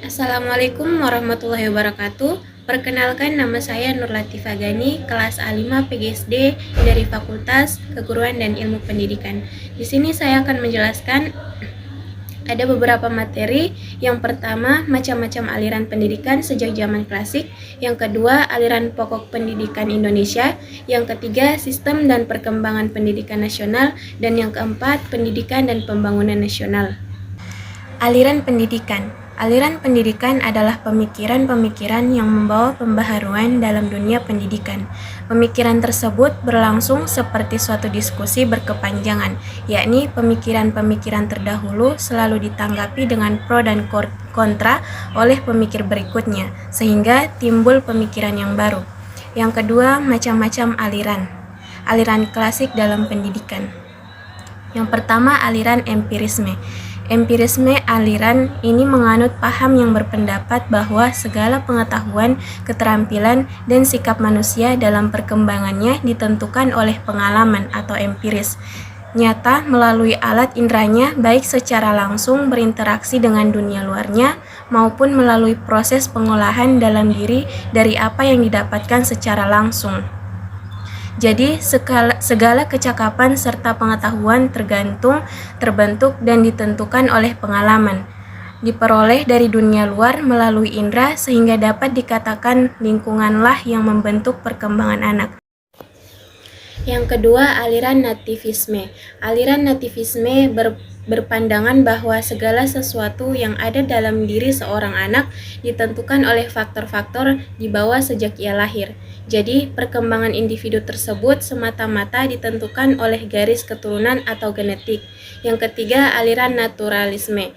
Assalamualaikum warahmatullahi wabarakatuh. Perkenalkan, nama saya Nur Latifah Gani, kelas A5 PGSD dari Fakultas Keguruan dan Ilmu Pendidikan. Di sini saya akan menjelaskan ada beberapa materi. Yang pertama, macam-macam aliran pendidikan sejak zaman klasik. Yang kedua, aliran pokok pendidikan Indonesia. Yang ketiga, sistem dan perkembangan pendidikan nasional. Dan yang keempat, pendidikan dan pembangunan nasional. Aliran pendidikan. Aliran pendidikan adalah pemikiran-pemikiran yang membawa pembaharuan dalam dunia pendidikan. Pemikiran tersebut berlangsung seperti suatu diskusi berkepanjangan, yakni pemikiran-pemikiran terdahulu selalu ditanggapi dengan pro dan kontra oleh pemikir berikutnya, sehingga timbul pemikiran yang baru. Yang kedua, macam-macam aliran. Aliran klasik dalam pendidikan. Yang pertama, aliran empirisme. Empirisme aliran ini menganut paham yang berpendapat bahwa segala pengetahuan, keterampilan, dan sikap manusia dalam perkembangannya ditentukan oleh pengalaman atau empiris, nyata melalui alat indranya baik secara langsung berinteraksi dengan dunia luarnya maupun melalui proses pengolahan dalam diri dari apa yang didapatkan secara langsung. Jadi, segala kecakapan serta pengetahuan terbentuk dan ditentukan oleh pengalaman, diperoleh dari dunia luar melalui indera sehingga dapat dikatakan lingkunganlah yang membentuk perkembangan anak. Yang kedua, aliran nativisme. Aliran nativisme berpandangan bahwa segala sesuatu yang ada dalam diri seorang anak ditentukan oleh faktor-faktor di bawah sejak ia lahir. Jadi, perkembangan individu tersebut semata-mata ditentukan oleh garis keturunan atau genetik. Yang ketiga, aliran naturalisme.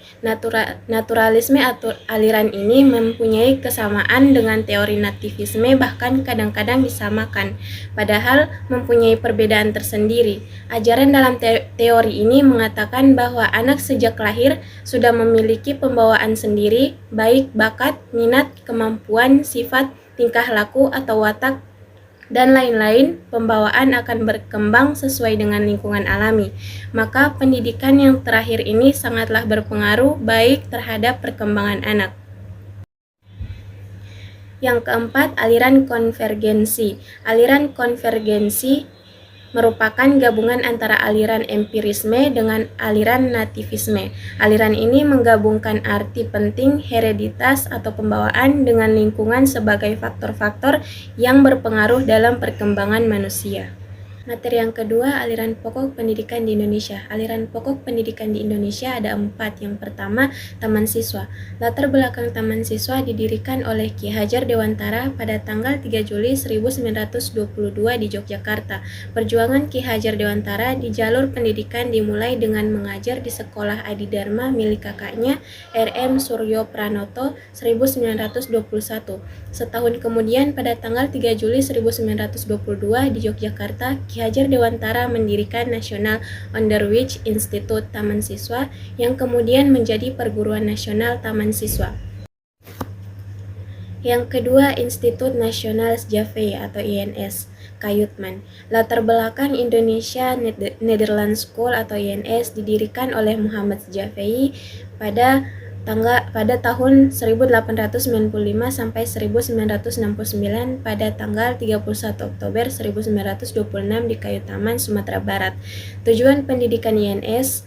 Naturalisme atau aliran ini mempunyai kesamaan dengan teori nativisme, bahkan kadang-kadang disamakan, padahal mempunyai perbedaan tersendiri. Ajaran dalam teori ini mengatakan bahwa anak sejak lahir sudah memiliki pembawaan sendiri, baik bakat, minat, kemampuan, sifat, tingkah laku atau watak, dan lain-lain. Pembawaan akan berkembang sesuai dengan lingkungan alami. Maka pendidikan yang terakhir ini sangatlah berpengaruh baik terhadap perkembangan anak. Yang keempat, aliran konvergensi. Aliran konvergensi merupakan gabungan antara aliran empirisme dengan aliran nativisme. Aliran ini menggabungkan arti penting hereditas atau pembawaan dengan lingkungan sebagai faktor-faktor yang berpengaruh dalam perkembangan manusia. Materi yang kedua, aliran pokok pendidikan di Indonesia. Aliran pokok pendidikan di Indonesia ada 4. Yang pertama, Taman Siswa. Latar belakang Taman Siswa didirikan oleh Ki Hajar Dewantara pada tanggal 3 Juli 1922 di Yogyakarta. Perjuangan Ki Hajar Dewantara di jalur pendidikan dimulai dengan mengajar di sekolah Adi Dharma milik kakaknya R.M. Suryo Pranoto 1921. Setahun kemudian pada tanggal 3 Juli 1922 di Yogyakarta, Ki Hajar Dewantara mendirikan National Underwich Institute Taman Siswa yang kemudian menjadi Perguruan Nasional Taman Siswa. Yang kedua, Institut Nasional Sjavij atau INS, Kayutman. Latar belakang Indonesia Netherlands School atau INS didirikan oleh Muhammad Sjavij pada tahun 1895 sampai 1969 pada tanggal 31 Oktober 1926 di Kayutaman, Sumatera Barat. Tujuan pendidikan INS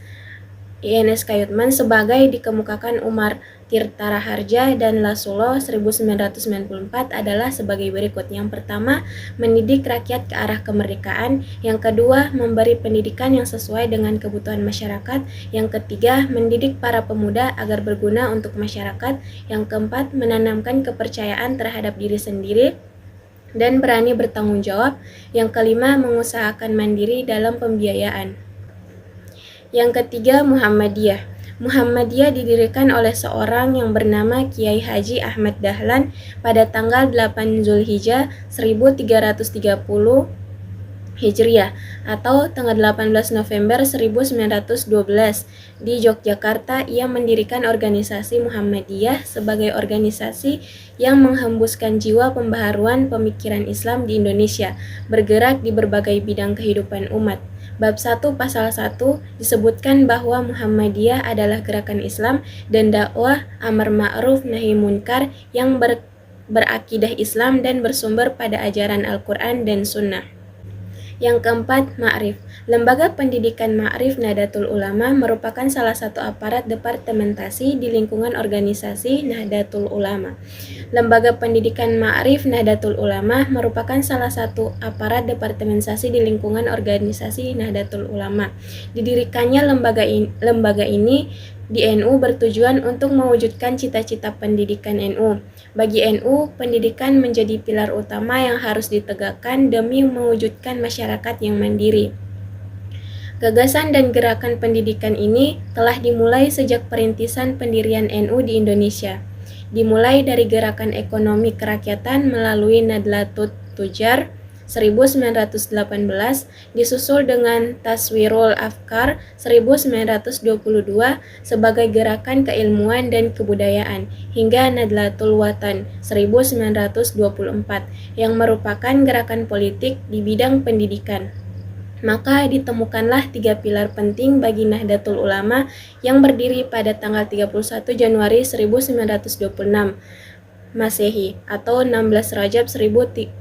Kayutman sebagai dikemukakan Umar Tirta Raharja dan Lasulo 1994 adalah sebagai berikut. Yang pertama, mendidik rakyat ke arah kemerdekaan. Yang kedua, memberi pendidikan yang sesuai dengan kebutuhan masyarakat. Yang ketiga, mendidik para pemuda agar berguna untuk masyarakat. Yang keempat, menanamkan kepercayaan terhadap diri sendiri dan berani bertanggung jawab. Yang kelima, mengusahakan mandiri dalam pembiayaan. Yang ketiga, Muhammadiyah. Muhammadiyah didirikan oleh seorang yang bernama Kiai Haji Ahmad Dahlan pada tanggal 8 Zulhijjah 1330 Hijriah atau tanggal 18 November 1912 di Yogyakarta. Ia mendirikan organisasi Muhammadiyah sebagai organisasi yang menghembuskan jiwa pembaharuan pemikiran Islam di Indonesia, bergerak di berbagai bidang kehidupan umat. Bab 1 Pasal 1 disebutkan bahwa Muhammadiyah adalah gerakan Islam dan dakwah amar ma'ruf nahi munkar yang berakidah Islam dan bersumber pada ajaran Al-Quran dan Sunnah. Yang keempat, Ma'rif. Lembaga Pendidikan Ma'rif Nahdlatul Ulama merupakan salah satu aparat departementasi di lingkungan organisasi Nahdlatul Ulama. Lembaga Pendidikan Ma'rif Nahdlatul Ulama merupakan salah satu aparat departementasi di lingkungan organisasi Nahdlatul Ulama. Didirikannya lembaga ini di NU bertujuan untuk mewujudkan cita-cita pendidikan NU. Bagi NU, pendidikan menjadi pilar utama yang harus ditegakkan demi mewujudkan masyarakat yang mandiri. Gagasan dan gerakan pendidikan ini telah dimulai sejak perintisan pendirian NU di Indonesia. Dimulai dari gerakan ekonomi kerakyatan melalui Nahdlatul Tujar 1918, disusul dengan Taswirul Afkar 1922 sebagai gerakan keilmuan dan kebudayaan, hingga Nahdlatul Watan 1924 yang merupakan gerakan politik di bidang pendidikan. Maka ditemukanlah 3 pilar penting bagi Nahdlatul Ulama yang berdiri pada tanggal 31 Januari 1926 Masehi atau 16 Rajab 1334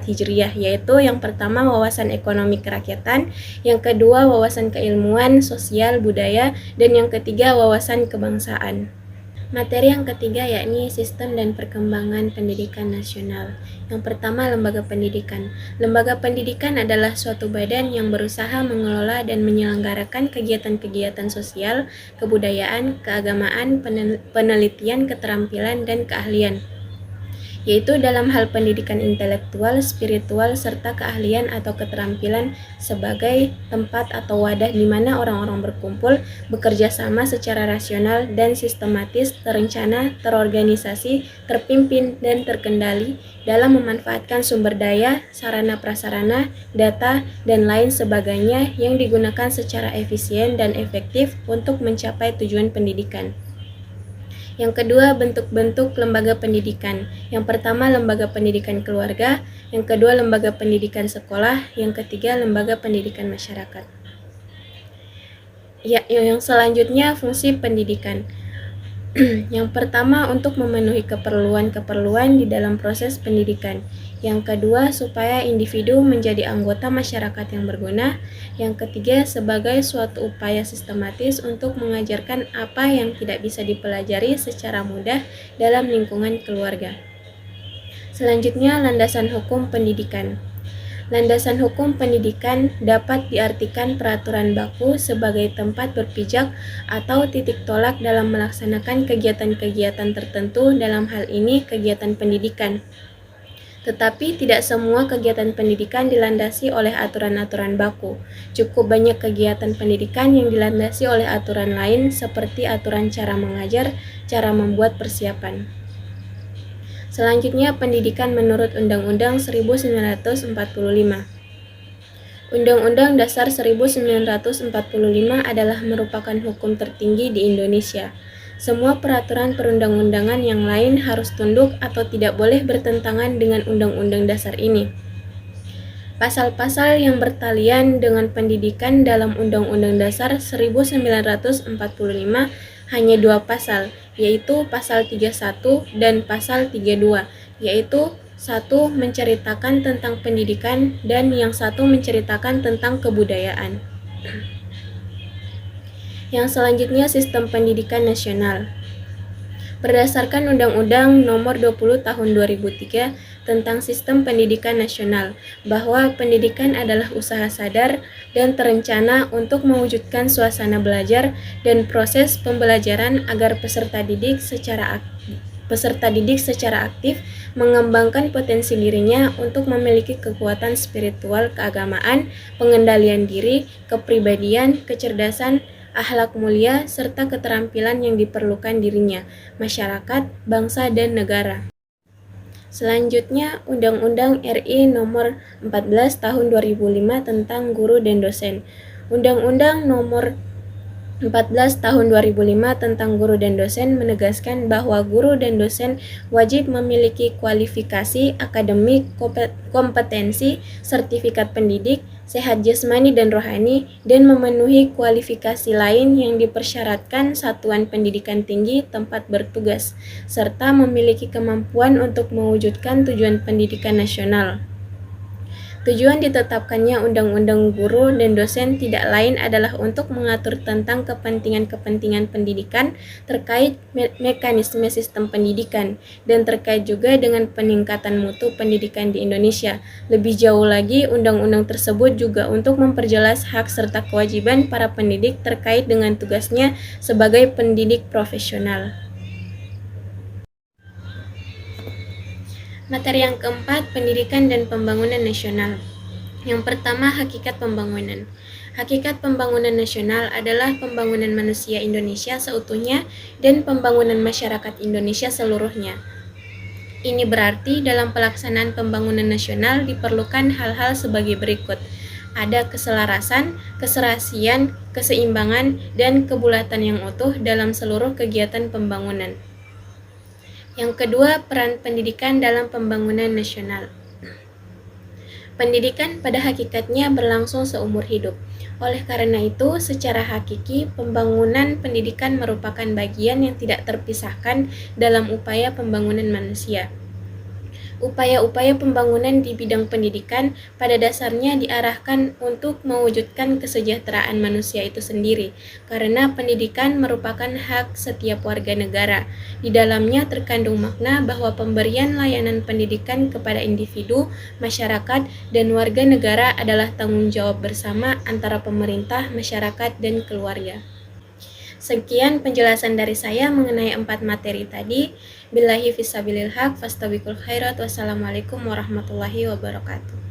Hijriah, yaitu yang pertama wawasan ekonomi kerakyatan, yang kedua wawasan keilmuan, sosial, budaya, dan yang ketiga wawasan kebangsaan. Materi yang ketiga yakni sistem dan perkembangan pendidikan nasional. Yang pertama, lembaga pendidikan. Lembaga pendidikan adalah suatu badan yang berusaha mengelola dan menyelenggarakan kegiatan-kegiatan sosial, kebudayaan, keagamaan, penelitian, keterampilan, dan keahlian, yaitu dalam hal pendidikan intelektual, spiritual, serta keahlian atau keterampilan sebagai tempat atau wadah di mana orang-orang berkumpul, bekerja sama secara rasional dan sistematis, terencana, terorganisasi, terpimpin, dan terkendali dalam memanfaatkan sumber daya, sarana prasarana, data, dan lain sebagainya yang digunakan secara efisien dan efektif untuk mencapai tujuan pendidikan. Yang kedua, bentuk-bentuk lembaga pendidikan. Yang pertama, lembaga pendidikan keluarga. Yang kedua, lembaga pendidikan sekolah. Yang ketiga, lembaga pendidikan masyarakat. Yang selanjutnya, fungsi pendidikan. Yang pertama, untuk memenuhi keperluan-keperluan di dalam proses pendidikan. Yang kedua, supaya individu menjadi anggota masyarakat yang berguna. Yang ketiga, sebagai suatu upaya sistematis untuk mengajarkan apa yang tidak bisa dipelajari secara mudah dalam lingkungan keluarga. Selanjutnya, landasan hukum pendidikan. Landasan hukum pendidikan dapat diartikan peraturan baku sebagai tempat berpijak atau titik tolak dalam melaksanakan kegiatan-kegiatan tertentu, dalam hal ini kegiatan pendidikan. Tetapi tidak semua kegiatan pendidikan dilandasi oleh aturan-aturan baku. Cukup banyak kegiatan pendidikan yang dilandasi oleh aturan lain seperti aturan cara mengajar, cara membuat persiapan. Selanjutnya, pendidikan menurut Undang-Undang 1945. Undang-Undang Dasar 1945 adalah merupakan hukum tertinggi di Indonesia. Semua peraturan perundang-undangan yang lain harus tunduk atau tidak boleh bertentangan dengan Undang-Undang Dasar ini. Pasal-pasal yang bertalian dengan pendidikan dalam Undang-Undang Dasar 1945 hanya 2 pasal, yaitu Pasal 31 dan Pasal 32, yaitu satu menceritakan tentang pendidikan dan yang satu menceritakan tentang kebudayaan. Yang selanjutnya, sistem pendidikan nasional. Berdasarkan Undang-Undang Nomor 20 Tahun 2003 tentang Sistem Pendidikan Nasional, bahwa pendidikan adalah usaha sadar dan terencana untuk mewujudkan suasana belajar dan proses pembelajaran agar peserta didik secara aktif mengembangkan potensi dirinya untuk memiliki kekuatan spiritual, keagamaan, pengendalian diri, kepribadian, kecerdasan, akhlak mulia, serta keterampilan yang diperlukan dirinya, masyarakat, bangsa, dan negara. Selanjutnya, Undang-Undang RI Nomor 14 Tahun 2005 tentang Guru dan Dosen. Undang-Undang Nomor 14 tahun 2005 tentang guru dan dosen menegaskan bahwa guru dan dosen wajib memiliki kualifikasi akademik, kompetensi, sertifikat pendidik, sehat jasmani dan rohani, dan memenuhi kualifikasi lain yang dipersyaratkan satuan pendidikan tinggi tempat bertugas, serta memiliki kemampuan untuk mewujudkan tujuan pendidikan nasional. Tujuan ditetapkannya Undang-Undang Guru dan Dosen tidak lain adalah untuk mengatur tentang kepentingan-kepentingan pendidikan terkait mekanisme sistem pendidikan dan terkait juga dengan peningkatan mutu pendidikan di Indonesia. Lebih jauh lagi, undang-undang tersebut juga untuk memperjelas hak serta kewajiban para pendidik terkait dengan tugasnya sebagai pendidik profesional. Materi yang keempat, pendidikan dan pembangunan nasional. Yang pertama, hakikat pembangunan. Hakikat pembangunan nasional adalah pembangunan manusia Indonesia seutuhnya dan pembangunan masyarakat Indonesia seluruhnya. Ini berarti dalam pelaksanaan pembangunan nasional diperlukan hal-hal sebagai berikut. Ada keselarasan, keserasian, keseimbangan, dan kebulatan yang utuh dalam seluruh kegiatan pembangunan. Yang kedua, peran pendidikan dalam pembangunan nasional. Pendidikan pada hakikatnya berlangsung seumur hidup. Oleh karena itu, secara hakiki, pembangunan pendidikan merupakan bagian yang tidak terpisahkan dalam upaya pembangunan manusia. Upaya-upaya pembangunan di bidang pendidikan pada dasarnya diarahkan untuk mewujudkan kesejahteraan manusia itu sendiri, karena pendidikan merupakan hak setiap warga negara. Di dalamnya terkandung makna bahwa pemberian layanan pendidikan kepada individu, masyarakat, dan warga negara adalah tanggung jawab bersama antara pemerintah, masyarakat, dan keluarga. Sekian penjelasan dari saya mengenai 4 materi tadi. Billahi fisabilil haq, fastabiqul khairat. Wassalamualaikum warahmatullahi wabarakatuh.